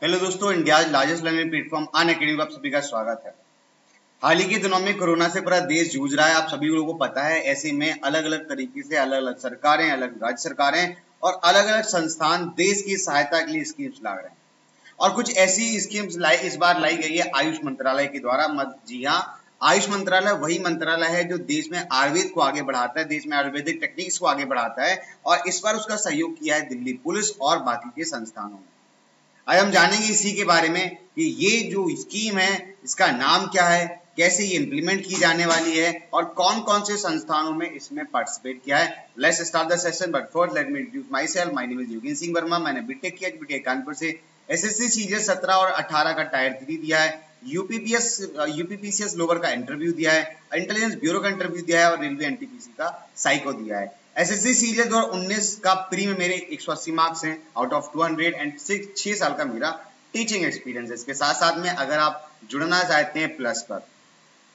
Hello दोस्तों, India largest learning platform Unacademy में आप सभी का स्वागत है। हाल ही के दिनों में कोरोना से पूरा देश जूझ रहा है, आप सभी लोगों को पता है। ऐसे में अलग अलग तरीके से अलग अलग सरकारें, अलग राज्य सरकारें और अलग अलग संस्थान देश की सहायता के लिए स्कीम्स ला रहे हैं। और कुछ ऐसी स्कीम्स इस बार लाई गई है आयुष मंत्रालय के द्वारा। जी हाँ, आयुष मंत्रालय वही मंत्रालय है जो देश में आयुर्वेद को आगे बढ़ाता है, देश में आयुर्वेदिक टेक्निक्स को आगे बढ़ाता है। और इस बार उसका सहयोग किया है दिल्ली पुलिस और बाकी के संस्थानों ने। आज हम जानेंगे इसी के बारे में कि ये जो स्कीम है इसका नाम क्या है, कैसे ये इम्प्लीमेंट की जाने वाली है और कौन कौन से संस्थानों में इसमें पार्टिसिपेट किया है। Let's start the session, but first let me introduce my self. My name is Yogendra Singh Verma. मैंने बीटेक किया, बीटेक कानपुर से। एसएससी सीजीएल 17 और 18 का टायर 3 दिया है। यूपीपीसीएस लोअर का इंटरव्यू दिया है, इंटेलिजेंस ब्यूरो का इंटरव्यू दिया है और रेलवे एनटीपीसी का साइको दिया है। एसएससी सीजीएल 2019 का प्री में मेरे 180 मार्क्स हैं आउट ऑफ 200 एंड 6 साल का मेरा टीचिंग एक्सपीरियंस है। इसके साथ साथ में अगर आप जुड़ना चाहते हैं प्लस पर,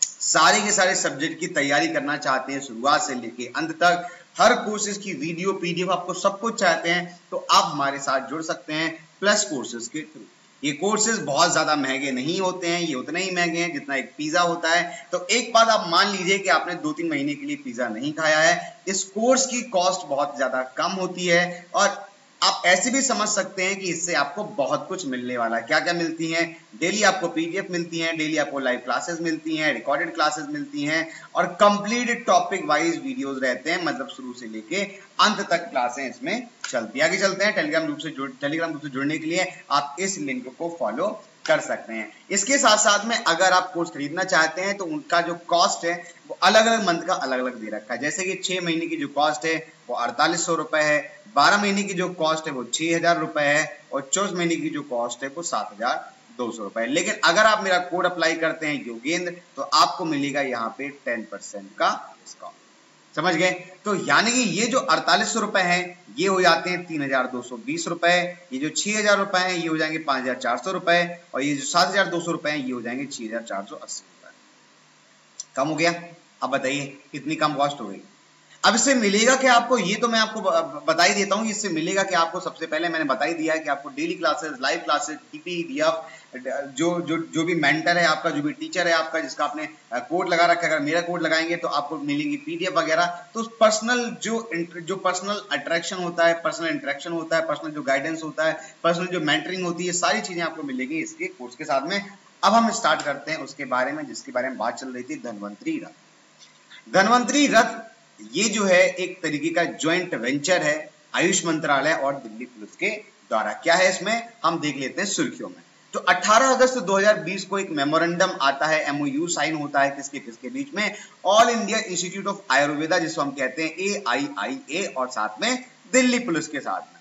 सारे के सारे सब्जेक्ट की तैयारी करना चाहते हैं शुरुआत से लेके अंत तक, हर कोर्सेज की वीडियो पीडीएफ आपको सब कुछ चाहते हैं, तो आप हमारे साथ जुड़ सकते हैं प्लस कोर्सेज के थ्रू। ये कोर्सेज बहुत ज्यादा महंगे नहीं होते हैं, ये उतने ही महंगे हैं जितना एक पिज्जा होता है। तो एक बात आप मान लीजिए कि आपने 2-3 महीने के लिए पिज्जा नहीं खाया है। इस कोर्स की कॉस्ट बहुत ज्यादा कम होती है और आप ऐसे भी समझ सकते हैं कि इससे आपको बहुत कुछ मिलने वाला है। क्या क्या मिलती हैं? डेली आपको पीडीएफ मिलती हैं, डेली आपको लाइव क्लासेस मिलती हैं, रिकॉर्डेड क्लासेस मिलती हैं और कंप्लीट टॉपिक वाइज वीडियोस रहते हैं, मतलब शुरू से लेके अंत तक क्लासें इसमें चलती है। आगे चलते हैं। टेलीग्राम ग्रुप से जुड़ने के लिए आप इस लिंक को फॉलो कर सकते हैं। इसके साथ साथ में अगर आप कोर्स खरीदना चाहते हैं तो उनका जो कॉस्ट है वो अलग अलग मंथ का अलग अलग दे रखा है। जैसे कि 6 महीने की जो कॉस्ट है वो 4800 रुपए है, 12 महीने की जो कॉस्ट है वो 6000 रुपए है और 24 महीने की जो कॉस्ट है वो 7200 रुपए है। लेकिन अगर आप मेरा कोड अप्लाई करते हैं योगेंद्र, तो आपको मिलेगा यहाँ पे 10% का डिस्काउंट। समझ गए? तो यानी कि ये जो 4800 रुपए हैं ये हो जाते हैं 3220 रुपए, ये जो 6000 रुपए हैं ये हो जाएंगे 5400 रुपए और ये जो 7200 रुपए हैं ये हो जाएंगे 6480 रुपए। कम हो गया? अब बताइए कितनी कम कॉस्ट हो गई। अब इससे मिलेगा क्या आपको, ये तो मैं आपको बता ही देता हूँ। इससे मिलेगा कि आपको सबसे पहले मैंने बता ही दिया है कि आपको डेली क्लासेस, लाइव क्लासेस, टीपीडीएफ, जो भी मेंटर है आपका, जो भी टीचर है आपका जिसका आपने कोड लगा रखा है, अगर मेरा कोड लगाएंगे तो आपको मिलेंगी पीडीएफ वगैरह। तो पर्सनल जो पर्सनल अट्रैक्शन होता है, पर्सनल इंटरेक्शन होता है, पर्सनल जो गाइडेंस होता है, पर्सनल जो मेंटरिंग होती है, सारी चीजें आपको मिलेगी इसके कोर्स के साथ में। अब हम स्टार्ट करते हैं उसके बारे में जिसके बारे में बात चल रही थी, धन्वंतरी रथ। धन्वंतरी रथ ये जो है एक तरीके का ज्वाइंट वेंचर है आयुष मंत्रालय और दिल्ली पुलिस के द्वारा। क्या है इसमें, हम देख लेते हैं सुर्खियों में। तो 18 अगस्त 2020 को एक मेमोरेंडम आता है, एमओयू साइन होता है किसके बीच में, all India institute of Ayurveda जिसको हम कहते हैं AIIA और साथ में दिल्ली पुलिस के साथ में।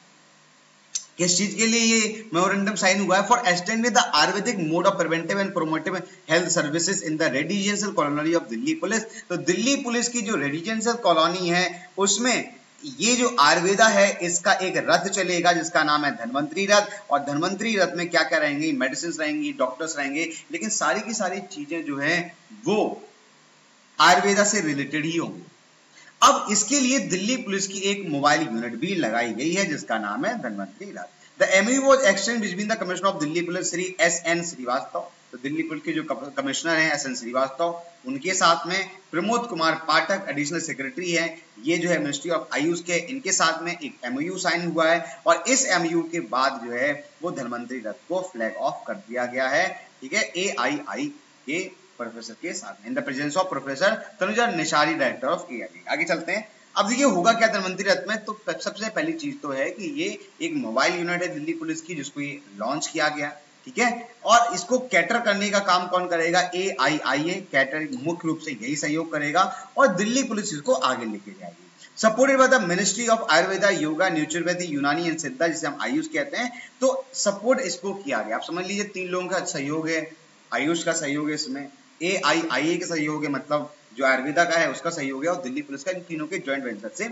किस चीज के लिए ये मेमोरेंडम साइन हुआ है? For extending the Ayurvedic mode of preventive and promotive health services in the residential colony of Delhi police. तो दिल्ली पुलिस की जो रेजिडेंशियल कॉलोनी है उसमें ये जो आयुर्वेदा है इसका एक रथ चलेगा जिसका नाम है धन्वंतरी रथ। और धन्वंतरी रथ में क्या क्या रहेंगी? मेडिसिन रहेंगी, डॉक्टर्स रहेंगे, लेकिन सारी की सारी चीजें जो है वो आयुर्वेदा से रिलेटेड ही होंगी। अब इसके लिए दिल्ली पुलिस की एक मोबाइल यूनिट भी लगाई गई है जिसका नाम है Dhanvantari Rath. The MOU was exchanged between the commissioner of Delhi police Shri SN Srivastava, तो दिल्ली पुलिस के जो कमिश्नर हैं SN श्रीवास्तव, उनके साथ में प्रमोद कुमार पाठक एडिशनल सेक्रेटरी है, ये जो है मिनिस्ट्री ऑफ आयुष के, इनके साथ में एक MOU साइन हुआ है। और इस MOU के बाद जो है वो धन्वंतरी रथ को फ्लैग ऑफ कर दिया गया है, ठीक है, AIIA प्रोफेसर के साथ, in the presence of professor Tanuja Nishari, director of AIIA। आगे चलते हैं। अब देखिए होगा क्या धन्वंतरी रथ में। तो सबसे पहली चीज तो है कि ये एक मोबाइल यूनिट है दिल्ली पुलिस की जिसको ये लॉन्च किया गया, ठीक है। और इसको कैटर करने का काम कौन करेगा? AIIA कैटर मुख्य रूप से यही सहयोग करेगा और दिल्ली पुलिस इसको आगे लेके जाएगी। Supported by the ministry of Ayurveda, yoga, naturopathy, Unani and सिद्धा जिसे हम आयुष कहते हैं, तो सपोर्ट इसको किया गया। आप समझ लीजिए 3 लोगों का सहयोग है, आयुष का सहयोग है इसमें, AIIA का सहयोग है, मतलब जो आयुर्वेदा का है उसका सहयोग है, और दिल्ली पुलिस का, इन तीनों के ज्वाइंट वेंचर से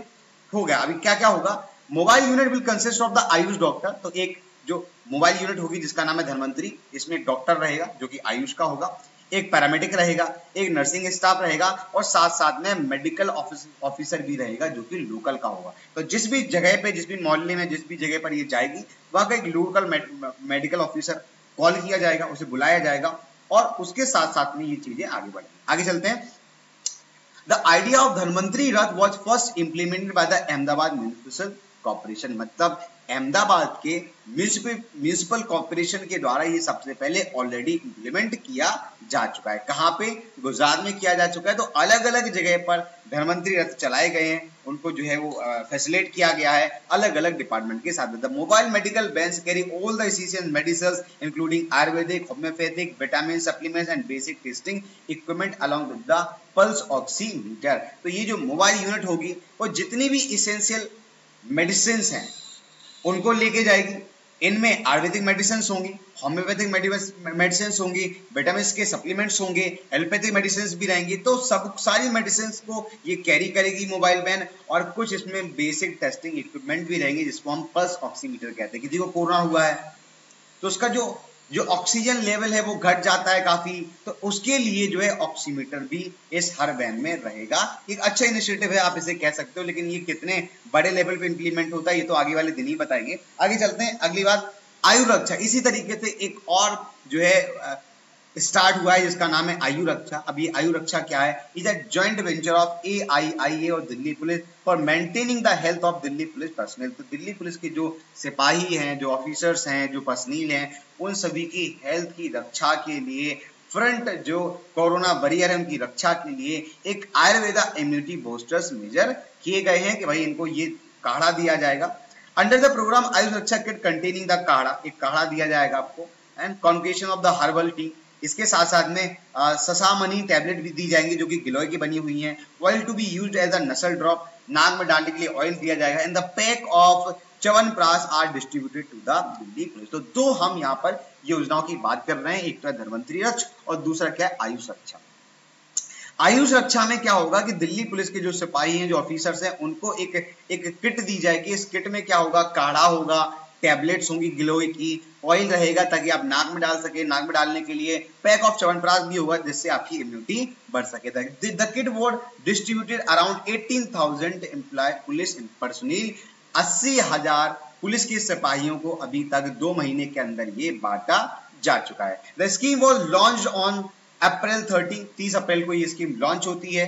हो गया। अभी क्या क्या होगा? Mobile unit will consist of the Ayush doctor, तो एक जो मोबाइल यूनिट होगी जिसका नाम है धन्वंतरी, इसमें डॉक्टर रहेगा जो कि आयुष का होगा। एक पैरामेडिक रहेगा, एक नर्सिंग स्टाफ रहेगा और साथ साथ में मेडिकल ऑफिसर भी रहेगा जो कि लोकल का होगा। तो जिस भी जगह पे, जिस भी मोहल्ले में, जिस भी जगह पर ये जाएगी वहां का एक लोकल मेडिकल ऑफिसर कॉल किया जाएगा, उसे बुलाया जाएगा और उसके साथ साथ में ये चीजें आगे बढ़ेंगी। आगे चलते हैं। The idea of Dhanvantari Rath was first implemented by the Ahmedabad municipal corporation, मतलब अहमदाबाद के म्युनिसिपल कॉर्पोरेशन के द्वारा ये सबसे पहले ऑलरेडी इंप्लीमेंट किया जा चुका है। कहाँ पे? गुजरात में किया जा चुका है। तो अलग अलग जगह पर धन्वंतरी रथ चलाए गए हैं, उनको जो है वो फैसिलिटेट किया गया है अलग अलग डिपार्टमेंट के साथ। The mobile medical vans carry all the essential medicines including Ayurvedic, homeopathic, vitamin supplements and basic testing equipment along with the pulse oximeter. तो ये जो मोबाइल यूनिट होगी वो जितनी भी एसेंशियल मेडिसिन हैं उनको लेके जाएगी। इनमें आयुर्वेदिक मेडिसिन होंगी, होम्योपैथिक मेडिसिन होंगी, विटामिन के सप्लीमेंट्स होंगे, एलोपैथिक मेडिसिन भी रहेंगी। तो सब सारी मेडिसिन को ये कैरी करेगी मोबाइल वैन, और कुछ इसमें बेसिक टेस्टिंग इक्विपमेंट भी रहेंगे जिसको हम पल्स ऑक्सीमीटर कहते हैं। किसी को कोरोना हुआ है तो उसका जो ऑक्सीजन लेवल है वो घट जाता है काफी, तो उसके लिए जो है ऑक्सीमीटर भी इस हर वैन में रहेगा। एक अच्छा इनिशिएटिव है, आप इसे कह सकते हो, लेकिन ये कितने बड़े लेवल पे इंप्लीमेंट होता है ये तो आगे वाले दिन ही बताएंगे। आगे चलते हैं। अगली बात आयु रक्षा। इसी तरीके से एक और जो है स्टार्ट हुआ है जिसका नाम है आयु रक्षा। अब ये आयु रक्षा क्या है? Is a joint venture of AIIA और Delhi police for maintaining the health of Delhi police personal. तो दिल्ली पुलिस के जो सिपाही हैं, जो ऑफिसर्स हैं, जो पर्सनल हैं, उन सभी की हेल्थ की रक्षा के लिए, फ्रंट जो कोरोना वॉरियर है उनकी रक्षा के लिए एक आयुर्वेदा इम्यूनिटी बूस्टर्स मेजर किए गए हैं कि भाई इनको ये काढ़ा दिया जाएगा। Under the program Ayush Raksha kit containing the kadha, एक काढ़ा दिया जाएगा आपको, and concoction of the herbal tea. इसके साथ साथ में ससामनी टैबलेट भी दी जाएंगी जो कि गिलोय की बनी हुई हैं। Oil to be used as a nasal drop, नाक में डालने के लिए ऑयल दिया जाएगा। And the pack of chyawanprash are distributed to the Delhi police. तो दो हम यहाँ पर योजनाओं की बात कर रहे हैं, एक तो है धन्वंतरी रथ और दूसरा क्या है? आयुष रक्षा। आयुष रक्षा में क्या होगा कि दिल्ली पुलिस के जो सिपाही हैं, जो ऑफिसर्स हैं, उनको एक किट दी जाएगी। इस किट में क्या होगा? काढ़ा होगा, टैबलेट्स होंगी गिलोय की, ऑयल रहेगा ताकि आप नाक में डाल सके, नाक में डालने के लिए पैक ऑफ च्यवनप्राश भी होगा जिससे आपकी इम्यूनिटी बढ़ सके। The kit was distributed around 18,000 employ police personnel. 80,000 police के सिपाहियों को अभी तक 2 महीने के अंदर ये बांटा जा चुका है। The scheme was launch on April 30 अप्रैल को ये स्कीम लॉन्च होती है।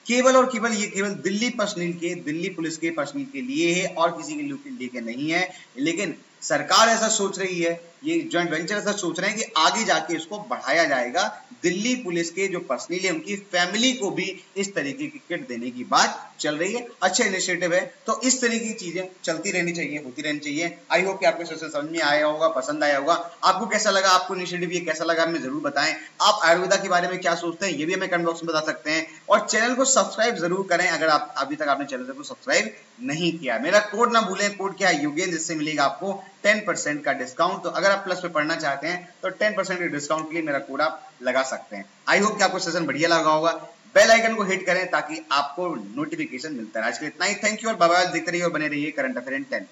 केवल और केवल ये केवल दिल्ली पर्सनल के, दिल्ली पुलिस के पर्सनल के लिए है और किसी के लिए नहीं है। लेकिन सरकार ऐसा सोच रही है, ये जॉइंट वेंचर ऐसा सोच रहे हैं कि आगे जाके इसको बढ़ाया जाएगा। दिल्ली पुलिस के जो पर्सनल है उनकी फैमिली को भी इस तरीके की किट देने की बात चल रही है। अच्छा इनिशिएटिव है। तो इस तरह की चीजें चलती रहनी चाहिए, होती रहनी चाहिए। आई होप कि आपको सेशन समझ में आया होगा, पसंद आया होगा। आपको कैसा लगा, आपको इनिशिएटिव ये कैसा लगा हमें जरूर बताएं। आप आयुर्वेदा के बारे में क्या सोचते हैं ये भी हमें कमेंट बॉक्स में बता सकते हैं। और चैनल को सब्सक्राइब जरूर करें अगर आप अभी तक आपने चैनल को सब्सक्राइब नहीं किया। मेरा कोड ना भूलें, कोड क्या है? योगेंद्र, जिससे मिलेगा आपको 10% का डिस्काउंट। तो अगर आप प्लस पे पढ़ना चाहते हैं तो 10% के डिस्काउंट के लिए मेरा कोड आप लगा सकते हैं। आई होप कि आपको सेशन बढ़िया लगा होगा। बेल आइकन को हिट करें ताकि आपको नोटिफिकेशन मिलता रहे। आज के लिए इतना ही। थैंक यू और बाय बाय। देखते रहिए और बने रहिए करंट अफेयर इन 10।